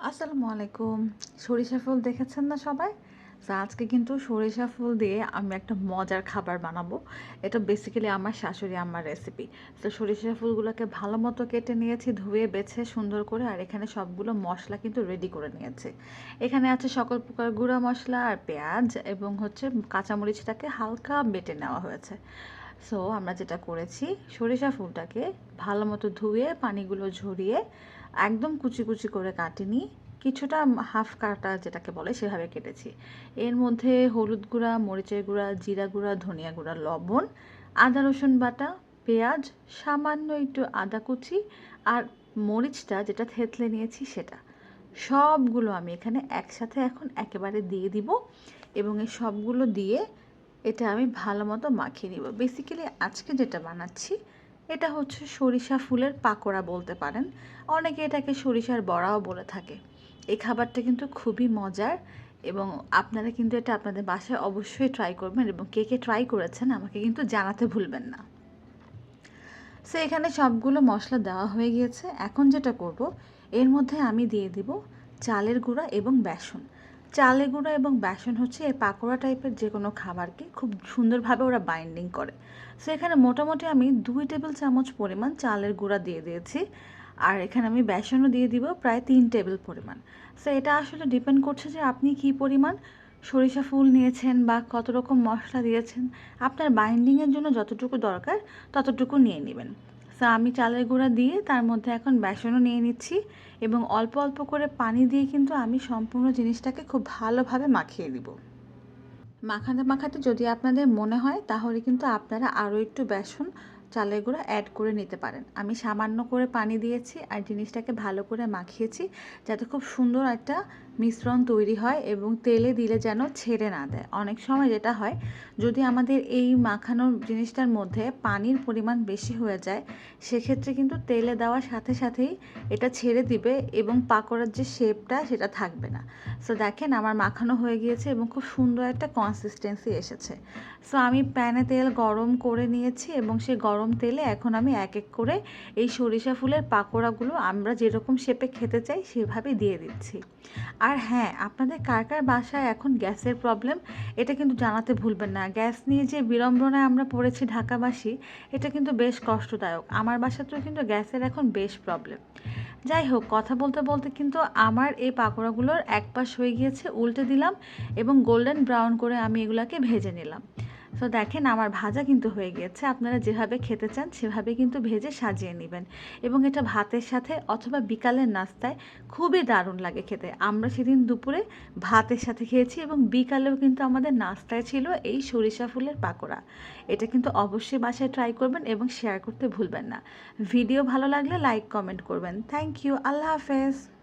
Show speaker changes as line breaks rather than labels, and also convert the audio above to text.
আসসালামু আলাইকুম। সরিষা ফুল দেখেছেন না সবাই? তো আজকে কিন্তু সরিষা ফুল দিয়ে আমি একটা মজার খাবার বানাবো। এটা বেসিক্যালি আমার শাশুড়ি আম্মার রেসিপি। তো সরিষা ফুলগুলোকে ভালো মতো কেটে নিয়েছি, ধুয়ে বেছে সুন্দর করে। আর এখানে সবগুলো মশলা কিন্তু রেডি করে নিয়েছি। এখানে আছে সকল প্রকার গুঁড়া মশলা আর পেঁয়াজ এবং হচ্ছে কাঁচামরিচটাকে হালকা বেটে নেওয়া হয়েছে। সো আমরা যেটা করেছি, সরিষা ফুলটাকে ভালো মতো ধুয়ে পানিগুলো ঝরিয়ে একদম কুচি কুচি করে কাটিনি, কিছুটা হাফ কাটা যেটাকে বলে সেভাবে কেটেছি। এর মধ্যে হলুদ গুঁড়া, মরিচের গুঁড়া, জিরা গুঁড়া, ধনিয়া গুঁড়া, লবণ, আদা রসুন বাটা, পেঁয়াজ, সামান্য একটু আদা কুচি আর মরিচটা যেটা থেতলে নিয়েছি সেটা, সবগুলো আমি এখানে একসাথে এখন একেবারে দিয়ে দিব এবং এই সবগুলো দিয়ে এটা আমি ভালো মতো মাখিয়ে নিব। বেসিক্যালি আজকে যেটা বানাচ্ছি এটা হচ্ছে সরিষা ফুলের পাকোড়া বলতে পারেন, অনেকে এটাকে সরিষার বড়াও বলে থাকে। এই খাবারটা কিন্তু খুবই মজার এবং আপনারা কিন্তু এটা আপনাদের বাসায় অবশ্যই ট্রাই করবেন এবং কে কে ট্রাই করেছেন আমাকে কিন্তু জানাতে ভুলবেন না। সো এখানে সবগুলো মশলা দেওয়া হয়ে গিয়েছে। এখন যেটা করব, এর মধ্যে আমি দিয়ে দিব চালের গুঁড়া এবং বেসন। চালের গুঁড়া এবং বেসন হচ্ছে এই পাকোড়া টাইপের যে কোনো খাবারকে খুব সুন্দরভাবে ওরা বাইন্ডিং করে। সো এখানে মোটামুটি আমি 2 টেবিল চামচ পরিমাণ চালের গুঁড়া দিয়ে দিয়েছি। আর এখানে আমি বেসনও দিয়ে দিব প্রায় 3 টেবিল পরিমাণ। সো এটা আসলে ডিপেন্ড করছে যে আপনি কী পরিমাণ সরিষা ফুল নিয়েছেন বা কত রকম মশলা দিয়েছেন। আপনার বাইন্ডিংয়ের জন্য যতটুকু দরকার ততটুকু নিয়ে নেবেন। সো আমি চালের গুঁড়া দিয়ে তার মধ্যে এখন বেসনও নিয়ে নিচ্ছি এবং অল্প অল্প করে পানি দিয়ে কিন্তু আমি সম্পূর্ণ জিনিসটাকে খুব ভালোভাবে মাখিয়ে নিব। মাখাতে মাখাতে যদি আপনাদের মনে হয় তাহলে কিন্তু আপনারা আরও একটু বেসন, চালের গুঁড়া অ্যাড করে নিতে পারেন। আমি সামান্য করে পানি দিয়েছি আর জিনিসটাকে ভালো করে মাখিয়েছি যাতে খুব সুন্দর একটা মিশ্রণ তৈরি হয় এবং তেলে দিলে যেন ছেড়ে না দেয়। অনেক সময় যেটা হয়, যদি আমাদের এই মাখানোর জিনিসটার মধ্যে পানির পরিমাণ বেশি হয়ে যায় সেক্ষেত্রে কিন্তু তেলে দেওয়ার সাথে সাথেই এটা ছেড়ে দিবে এবং পাকোড়ার যে শেপটা সেটা থাকবে না। সো দেখেন আমার মাখানো হয়ে গিয়েছে এবং খুব সুন্দর একটা কনসিস্টেন্সি এসেছে। সো আমি প্যানে তেল গরম করে নিয়েছি এবং সেই গরম তেলে এখন আমি এক এক করে এই সরিষা ফুলের পাকোড়াগুলো আমরা যেরকম শেপে খেতে চাই সেভাবে দিয়ে দিচ্ছি। আর হ্যাঁ, আপনাদের কার কার বাসায় এখন গ্যাসের প্রবলেম এটা কিন্তু জানাতে ভুলবেন না। গ্যাস নিয়ে যে বিড়ম্বনায় আমরা পড়েছি ঢাকাবাসী, এটা কিন্তু বেশ কষ্টদায়ক। আমার বাসাতেও কিন্তু গ্যাসের এখন বেশ প্রবলেম। যাই হোক, কথা বলতে বলতে কিন্তু আমার এই পাকোড়াগুলোর এক পাশ হয়ে গিয়েছে, উল্টে দিলাম এবং গোল্ডেন ব্রাউন করে আমি এগুলাকে ভেজে নিলাম। তো দেখেন আমার ভাজা কিন্তু হয়ে গিয়েছে। আপনারা যেভাবে খেতে চান সেভাবে কিন্তু ভেজে সাজিয়ে নেবেন এবং এটা ভাতের সাথে অথবা বিকালের নাস্তায় খুবই দারুণ লাগে খেতে। আমরা সেদিন দুপুরে ভাতের সাথে খেয়েছি এবং বিকালেও কিন্তু আমাদের নাস্তায় ছিল এই সরিষা ফুলের পাকোড়া। এটা কিন্তু অবশ্যই বাসায় ট্রাই করবেন এবং শেয়ার করতে ভুলবেন না। ভিডিও ভালো লাগলে লাইক কমেন্ট করবেন। Thank you. আল্লাহ হাফেজ।